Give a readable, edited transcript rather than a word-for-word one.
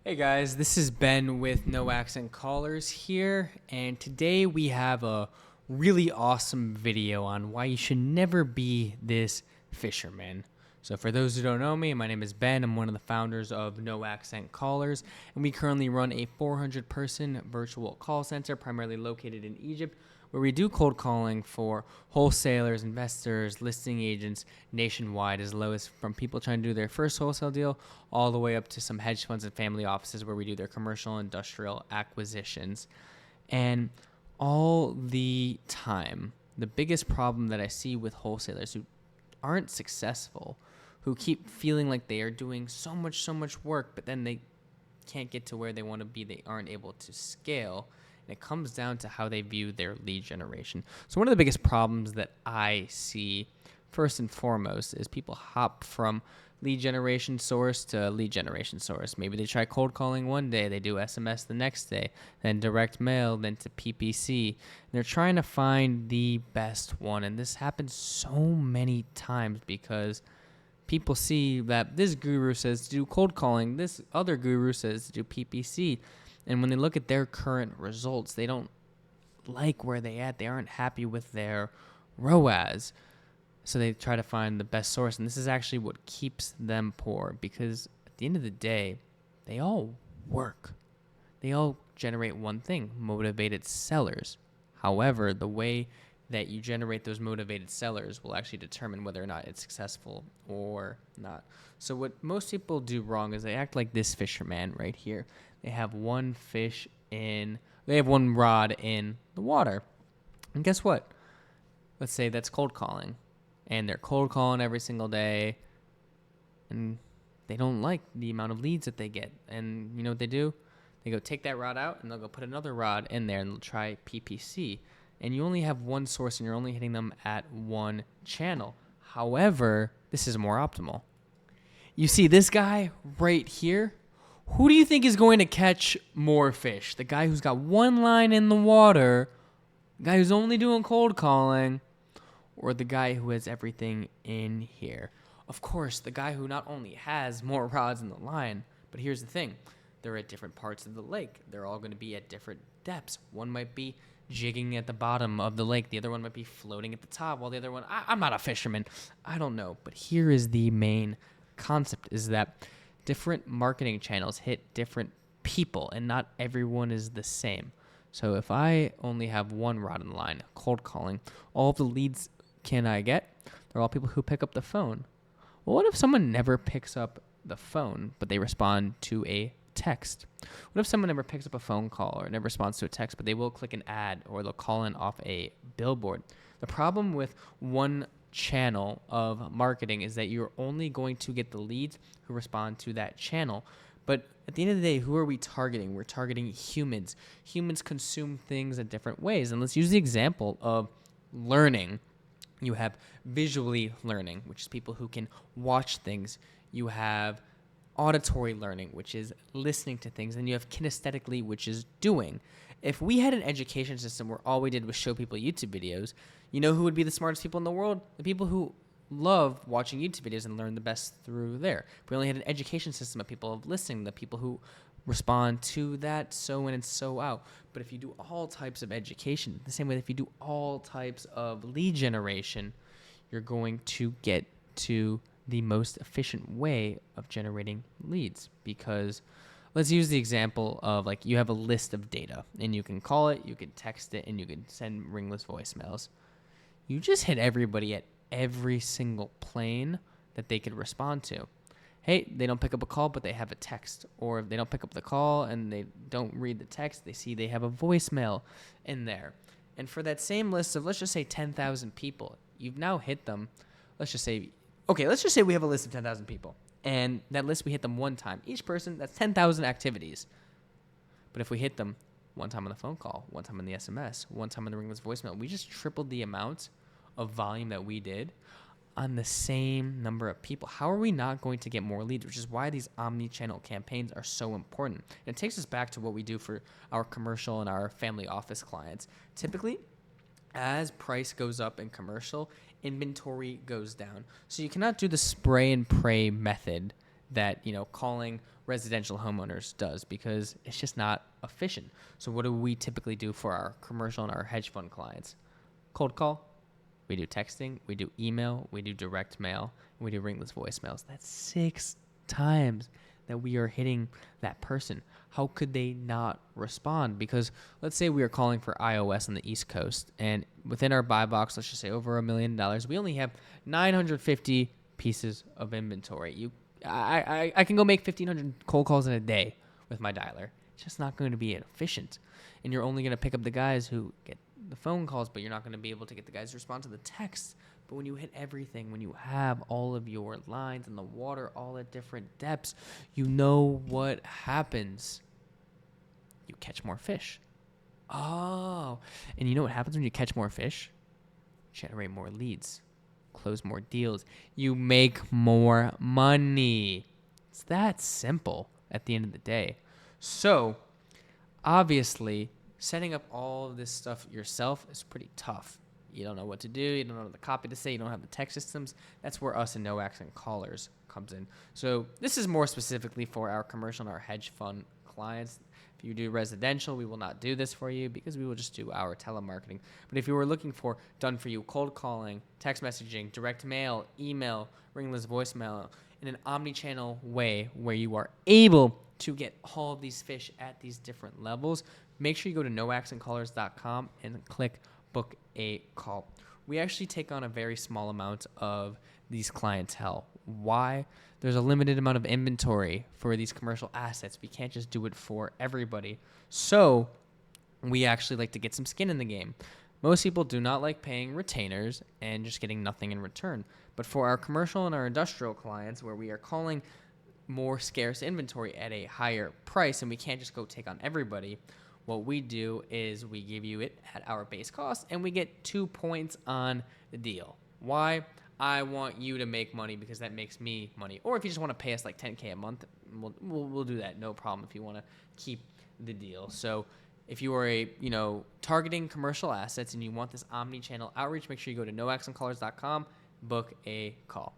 Hey guys, this is Ben with No Accent Callers here, and today we have a really awesome video on why you should never be this fisherman. So for those who don't know me, my name is Ben. I'm one of the founders of No Accent Callers, and we currently run a 400-person virtual call center primarily located in Egypt, where we do cold calling for wholesalers, investors, listing agents nationwide, as low as from people trying to do their first wholesale deal all the way up to some hedge funds and family offices where we do their commercial industrial acquisitions. And all the time, the biggest problem that I see with wholesalers who aren't successful, who keep feeling like they are doing so much work, but then they can't get to where they want to be, they aren't able to scale. And it comes down to how they view their lead generation. So one of the biggest problems that I see, first and foremost, is people hop from lead generation source to lead generation source. Maybe they try cold calling one day, they do SMS the next day, then direct mail, then to PPC. And they're trying to find the best one. And this happens so many times because people see that this guru says to do cold calling, this other guru says to do PPC. And when they look at their current results, they don't like where they at. They aren't happy with their ROAS. So they try to find the best source. And this is actually what keeps them poor, because at the end of the day, they all work. They all generate one thing: motivated sellers. However, the way that you generate those motivated sellers will actually determine whether or not it's successful or not. So what most people do wrong is they act like this fisherman right here. They have one rod in the water. And guess what? Let's say that's cold calling. And they're cold calling every single day. And they don't like the amount of leads that they get. And you know what they do? They go take that rod out and they'll go put another rod in there and they'll try PPC. And you only have one source and you're only hitting them at one channel. However, this is more optimal. You see this guy right here? Who do you think is going to catch more fish? The guy who's got one line in the water, the guy who's only doing cold calling, or the guy who has everything in here? Of course, the guy who not only has more rods in the line, but here's the thing. They're at different parts of the lake. They're all going to be at different depths. One might be jigging at the bottom of the lake. The other one might be floating at the top, while the other one, I'm not a fisherman. I don't know. But here is the main concept, is that different marketing channels hit different people, and not everyone is the same. So if I only have one rod in the line, cold calling, all of the leads can I get? They're all people who pick up the phone. Well, what if someone never picks up the phone, but they respond to a text? What if someone never picks up a phone call or never responds to a text, but they will click an ad or they'll call in off a billboard? The problem with one channel of marketing is that you're only going to get the leads who respond to that channel. But at the end of the day, who are we targeting? We're targeting humans. Humans consume things in different ways. And let's use the example of learning. You have visually learning, which is people who can watch things. You have auditory learning, which is listening to things. And you have kinesthetically, which is doing. If we had an education system where all we did was show people YouTube videos, you know who would be the smartest people in the world? The people who love watching YouTube videos and learn the best through there. If we only had an education system of people of listening, the people who respond to that so in and so out. But if you do all types of education, the same way that if you do all types of lead generation, you're going to get to the most efficient way of generating leads. Because let's use the example of, like, you have a list of data and you can call it, you can text it, and you can send ringless voicemails. You just hit everybody at every single plane that they could respond to. Hey, they don't pick up a call, but they have a text. Or if they don't pick up the call and they don't read the text, they see they have a voicemail in there. And for that same list of, let's just say 10,000 people, you've now hit them. Let's just say we have a list of 10,000 people. And that list, we hit them one time. Each person, that's 10,000 activities. But if we hit them one time on the phone call, one time on the SMS, one time on the ringless voicemail, we just tripled the amount of volume that we did on the same number of people. How are we not going to get more leads? Which is why these omni-channel campaigns are so important. And it takes us back to what we do for our commercial and our family office clients. Typically, as price goes up in commercial, inventory goes down. So you cannot do the spray and pray method that, calling residential homeowners does, because it's just not efficient. So what do we typically do for our commercial and our hedge fund clients? Cold call. We do texting. We do email. We do direct mail. And we do ringless voicemails. That's 6 times that we are hitting that person. How could they not respond? Because let's say we are calling for iOS on the East Coast, and within our buy box, let's just say over $1 million, we only have 950 pieces of inventory. I can go make 1,500 cold calls in a day with my dialer. It's just not going to be efficient. And you're only going to pick up the guys who get the phone calls, but you're not going to be able to get the guys to respond to the text. But when you hit everything, when you have all of your lines in the water, all at different depths, you know what happens. You catch more fish. Oh, and you know what happens when you catch more fish? Generate more leads, close more deals. You make more money. It's that simple at the end of the day. So, obviously, setting up all of this stuff yourself is pretty tough. You don't know what to do. You don't know the copy to say. You don't have the text systems. That's where us and No Accent Callers comes in. So this is more specifically for our commercial and our hedge fund clients. If you do residential, we will not do this for you because we will just do our telemarketing. But if you were looking for done for you cold calling, text messaging, direct mail, email, ringless voicemail in an omni-channel way where you are able to get all of these fish at these different levels, make sure you go to noaccentcallers.com and click book a call. We actually take on a very small amount of these clientele. Why? There's a limited amount of inventory for these commercial assets. We can't just do it for everybody. So we actually like to get some skin in the game. Most people do not like paying retainers and just getting nothing in return. But for our commercial and our industrial clients, where we are calling more scarce inventory at a higher price and we can't just go take on everybody, what we do is we give you it at our base cost and we get 2 points on the deal. Why? I want you to make money because that makes me money. Or if you just want to pay us like $10K a month, we'll do that. No problem if you want to keep the deal. So if you are targeting commercial assets and you want this omni-channel outreach, make sure you go to noaccentcallers.com, book a call.